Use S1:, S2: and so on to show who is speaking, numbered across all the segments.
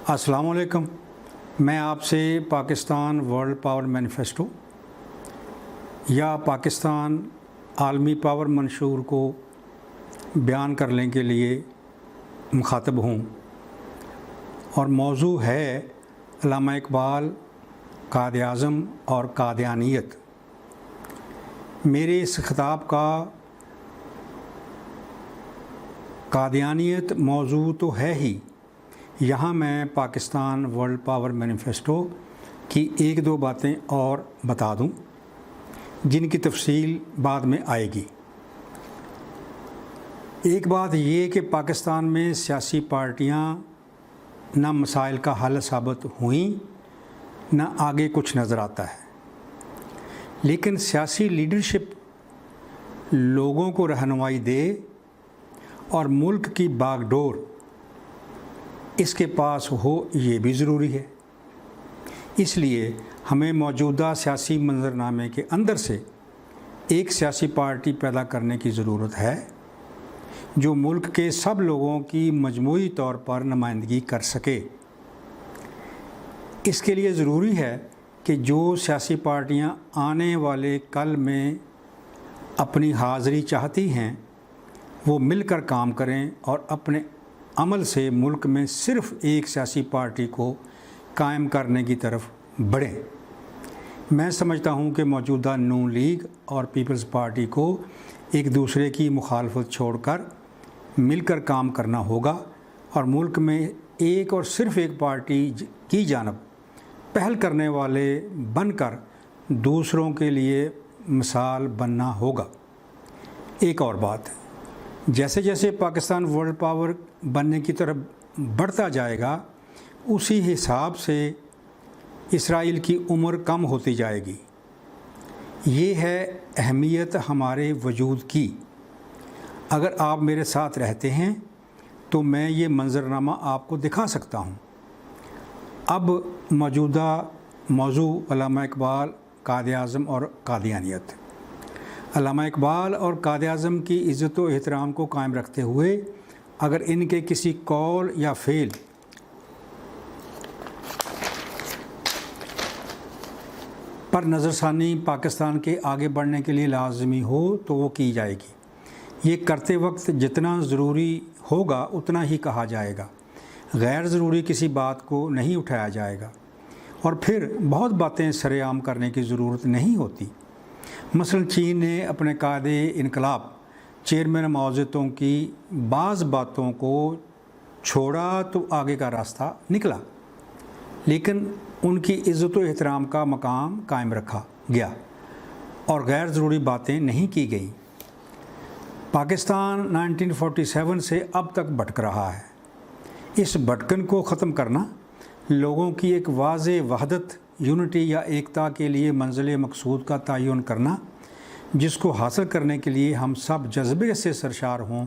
S1: अस्सलाम वालेकुम। मैं आपसे पाकिस्तान वर्ल्ड पावर मैनिफेस्टो या पाकिस्तान आलमी पावर मंशूर को बयान करने के लिए मुखातब हूँ और मौजू है अल्लामा इकबाल, कायद-ए-आज़म और कादियानियत। मेरे इस खिताब का कादियानियत मौजू तो है ही, यहाँ मैं पाकिस्तान वर्ल्ड पावर मैनिफेस्टो की एक दो बातें और बता दूँ जिनकी तफसील बाद में आएगी। एक बात ये कि पाकिस्तान में सियासी पार्टियाँ न मसाइल का हल साबित हुई, न आगे कुछ नज़र आता है, लेकिन सियासी लीडरशिप लोगों को रहनुमाई दे और मुल्क की बागडोर इसके पास हो, ये भी ज़रूरी है। इसलिए हमें मौजूदा सियासी मंजरनामे के अंदर से एक सियासी पार्टी पैदा करने की ज़रूरत है जो मुल्क के सब लोगों की मजमूई तौर पर नुमाइंदगी कर सके। इसके लिए ज़रूरी है कि जो सियासी पार्टियां आने वाले कल में अपनी हाज़िरी चाहती हैं वो मिलकर काम करें और अपने अमल से मुल्क में सिर्फ़ एक सियासी पार्टी को कायम करने की तरफ बढ़ें। मैं समझता हूँ कि मौजूदा नून लीग और पीपल्स पार्टी को एक दूसरे की मुखालफत छोड़कर मिलकर काम करना होगा और मुल्क में एक और सिर्फ़ एक पार्टी की जानब पहल करने वाले बनकर दूसरों के लिए मिसाल बनना होगा। एक और बात, जैसे जैसे पाकिस्तान वर्ल्ड पावर बनने की तरफ बढ़ता जाएगा उसी हिसाब से इसराइल की उम्र कम होती जाएगी। ये है अहमियत हमारे वजूद की। अगर आप मेरे साथ रहते हैं तो मैं ये मंजरनामा आपको दिखा सकता हूँ। अब मौजूदा मौजू अल्लामा इकबाल, कायद-ए-आज़म और कादियानियत। अल्लामा इकबाल और कायद-ए-आज़म की इज़्ज़त व एहतराम को कायम रखते हुए अगर इनके किसी कौल या फ़ेल पर नज़रसानी पाकिस्तान के आगे बढ़ने के लिए लाजमी हो तो वो की जाएगी। ये करते वक्त जितना ज़रूरी होगा उतना ही कहा जाएगा, गैर ज़रूरी किसी बात को नहीं उठाया जाएगा और फिर बहुत बातें सरेआम करने की ज़रूरत नहीं होती। मसलन चीन ने अपने कायदे-ए-इनकलाब चेयरमैन मौज़ूदों की बाज़ बातों को छोड़ा तो आगे का रास्ता निकला, लेकिन उनकी इज़्ज़त व एहतराम का मकाम कायम रखा गया और गैर ज़रूरी बातें नहीं की गई। पाकिस्तान 1947 से अब तक भटक रहा है। इस भटकन को ख़त्म करना, लोगों की एक वाज़े वहदत, यूनिटी या एकता के लिए मंजिल मकसूद का तयन करना जिसको हासिल करने के लिए हम सब जज्बे से सरशार हों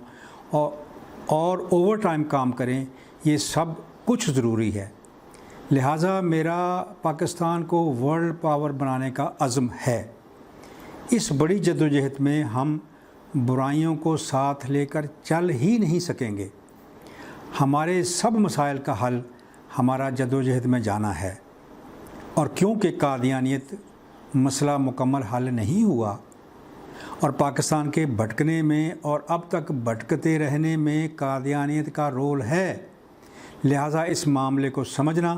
S1: और ओवर टाइम काम करें, ये सब कुछ ज़रूरी है। लिहाजा मेरा पाकिस्तान को वर्ल्ड पावर बनाने का अज़्म है। इस बड़ी जद्दोजहद में हम बुराइयों को साथ लेकर चल ही नहीं सकेंगे। हमारे सब मसाइल का हल हमारा जद्दोजहद में जाना है और क्योंकि कादियानियत मसला मुकम्मल हल नहीं हुआ और पाकिस्तान के भटकने में और अब तक भटकते रहने में कादियानियत का रोल है, लिहाजा इस मामले को समझना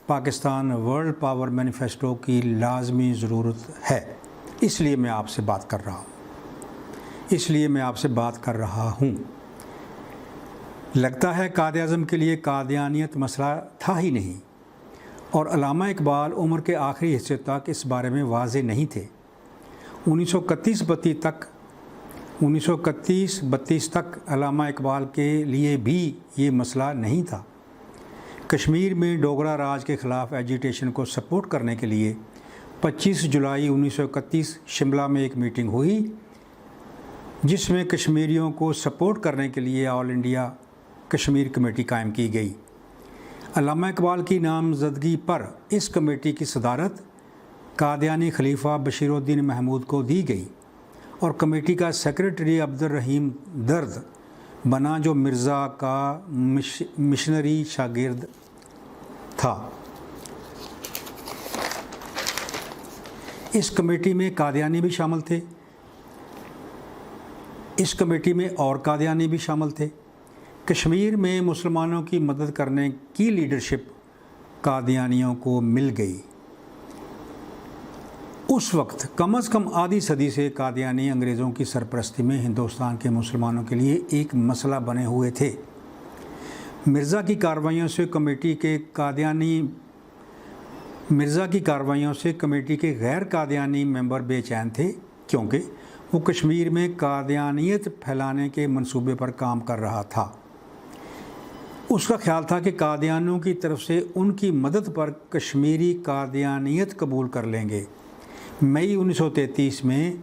S1: पाकिस्तान वर्ल्ड पावर मैनिफेस्टो की लाजमी ज़रूरत है। इसलिए मैं आपसे बात कर रहा हूँ। लगता है कायद-ए-आज़म के लिए कादियानियत मसला था ही नहीं और अल्लामा इकबाल उम्र के आखिरी हिस्से तक इस बारे में वाज़े नहीं थे। 1931-32 तक अल्लामा इकबाल के लिए भी ये मसला नहीं था। कश्मीर में डोगरा राज के ख़िलाफ़ एजिटेशन को सपोर्ट करने के लिए 25 जुलाई 1931 शिमला में एक मीटिंग हुई जिसमें कश्मीरियों को सपोर्ट करने के लिए ऑल इंडिया कश्मीर कमेटी कायम की गई। अल्लामा इकबाल की नामज़दगी पर इस कमेटी की सदारत कादियानी खलीफा बशीरुद्दीन महमूद को दी गई और कमेटी का सेक्रेटरी अब्दुल रहीम दर्द बना जो मिर्ज़ा का मिशनरी शागिर्द تھا۔ اس کمیٹی میں قادیانی بھی شامل تھے، اس کمیٹی میں اور قادیانی بھی شامل تھے۔ کشمیر میں مسلمانوں کی مدد کرنے کی لیڈرشپ قادیانیوں کو مل گئی۔ اس وقت کم از کم آدھی صدی سے قادیانی انگریزوں کی سرپرستی میں ہندوستان کے مسلمانوں کے لیے ایک مسئلہ بنے ہوئے تھے۔ مرزا کی کارروائیوں سے کمیٹی کے غیر قادیانی ممبر بے چین تھے، کیونکہ وہ کشمیر میں قادیانیت پھیلانے کے منصوبے پر کام کر رہا تھا۔ اس کا خیال تھا کہ قادیانیوں کی طرف سے ان کی مدد پر کشمیری قادیانیت قبول کر لیں گے۔ مئی 1933 میں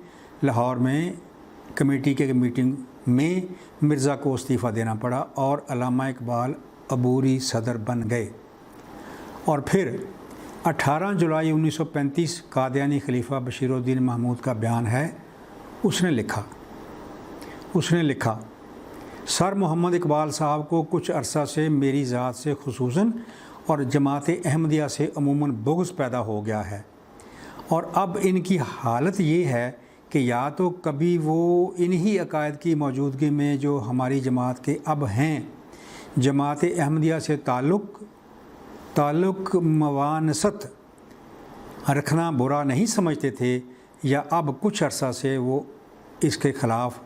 S1: لاہور میں کمیٹی کے میٹنگ میں مرزا کو استعفیٰ دینا پڑا اور علامہ اقبال عبوری صدر بن گئے۔ اور پھر 18 جولائی 1935 قادیانی خلیفہ بشیر الدین محمود کا بیان ہے۔ اس نے لکھا سر محمد اقبال صاحب کو کچھ عرصہ سے میری ذات سے خصوصاً اور جماعت احمدیہ سے عموماً بغض پیدا ہو گیا ہے، اور اب ان کی حالت یہ ہے کہ یا تو کبھی وہ انہی عقائد کی موجودگی میں جو ہماری جماعت کے اب ہیں جماعت احمدیہ سے تعلق موانست رکھنا برا نہیں سمجھتے تھے، یا اب کچھ عرصہ سے وہ اس کے خلاف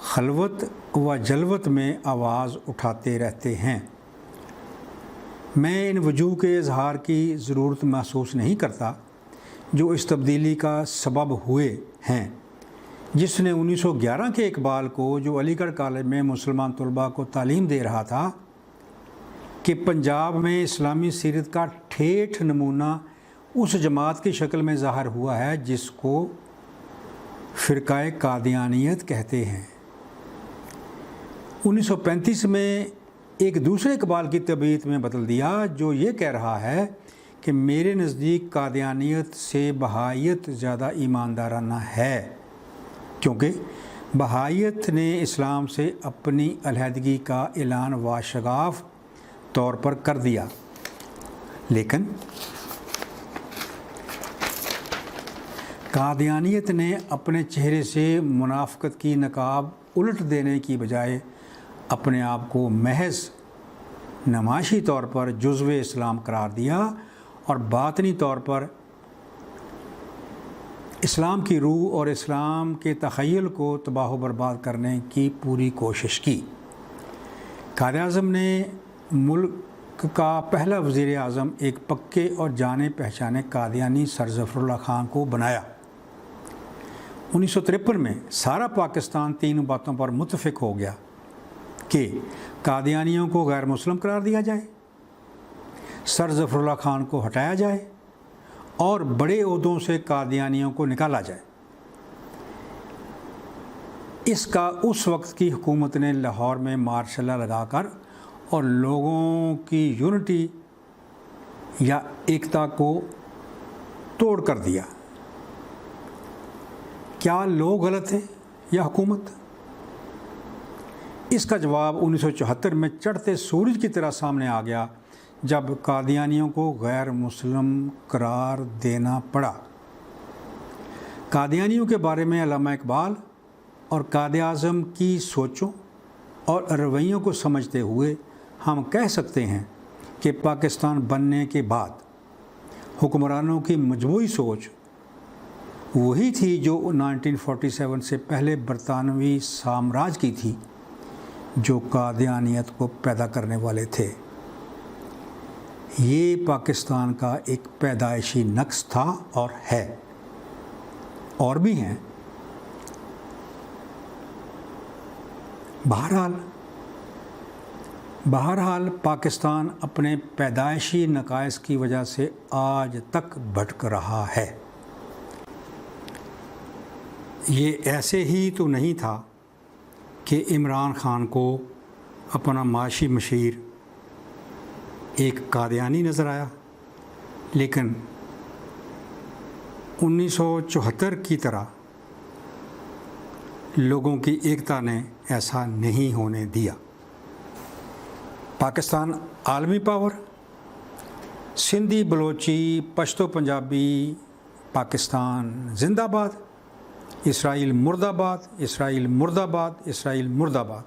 S1: خلوت و جلوت میں آواز اٹھاتے رہتے ہیں۔ میں ان وجوہ کے اظہار کی ضرورت محسوس نہیں کرتا جو اس تبدیلی کا سبب ہوئے ہیں، جس نے 1911 کے اقبال کو، جو علی گڑھ کالج میں مسلمان طلباء کو تعلیم دے رہا تھا کہ پنجاب میں اسلامی سیرت کا ٹھیٹھ نمونہ اس جماعت کی شکل میں ظاہر ہوا ہے جس کو فرقہ قادیانیت کہتے ہیں۔ 1935 میں ایک دوسرے اقبال کی طبیعت میں بدل دیا، جو یہ کہہ رہا ہے کہ میرے نزدیک قادیانیت سے بہائیت زیادہ ایماندارانہ ہے، کیونکہ بہائیت نے اسلام سے اپنی علیحدگی کا اعلان واشگاف طور پر کر دیا، لیکن قادیانیت نے اپنے چہرے سے منافقت کی نقاب الٹ دینے کی بجائے اپنے آپ کو محض نمائشی طور پر جزو اسلام قرار دیا اور باطنی طور پر اسلام کی روح اور اسلام کے تخیل کو تباہ و برباد کرنے کی پوری کوشش کی۔ قائد-اعظم نے ملک کا پہلا وزیر اعظم ایک پکے اور جانے پہچانے قادیانی سر ظفر اللہ خان کو بنایا۔ 1953 میں سارا پاکستان تین باتوں پر متفق ہو گیا کہ قادیانیوں کو غیر مسلم قرار دیا جائے، سر ظفر اللہ خان کو ہٹایا جائے اور بڑے عہدوں سے قادیانیوں کو نکالا جائے۔ اس کا اس وقت کی حکومت نے لاہور میں مارشل لا لگا کر اور لوگوں کی یونٹی یا ایکتا کو توڑ کر دیا۔ کیا لوگ غلط تھے یا حکومت؟ اس کا جواب 1974 میں چڑھتے سورج کی طرح سامنے آ گیا جب قادیانیوں کو غیر مسلم قرار دینا پڑا۔ قادیانیوں کے بارے میں علامہ اقبال اور قائد-اعظم کی سوچوں اور رویوں کو سمجھتے ہوئے ہم کہہ سکتے ہیں کہ پاکستان بننے کے بعد حکمرانوں کی مجموعی سوچ وہی تھی جو 1947 سے پہلے برطانوی سامراج کی تھی، جو قادیانیت کو پیدا کرنے والے تھے۔ یہ پاکستان کا ایک پیدائشی نقص تھا اور ہے، اور بھی ہیں۔ بہرحال پاکستان اپنے پیدائشی نقائص کی وجہ سے آج تک بھٹک رہا ہے۔ یہ ایسے ہی تو نہیں تھا کہ عمران خان کو اپنا معاشی مشیر ایک قادیانی نظر آیا، لیکن 1974 کی طرح لوگوں کی ایکتا نے ایسا نہیں ہونے دیا۔ پاکستان عالمی پاور، سندھی بلوچی پشتو پنجابی پاکستان زندہ باد، اسرائیل مرد آباد، اسرائیل مرد آباد، اسرائیل مرد آباد۔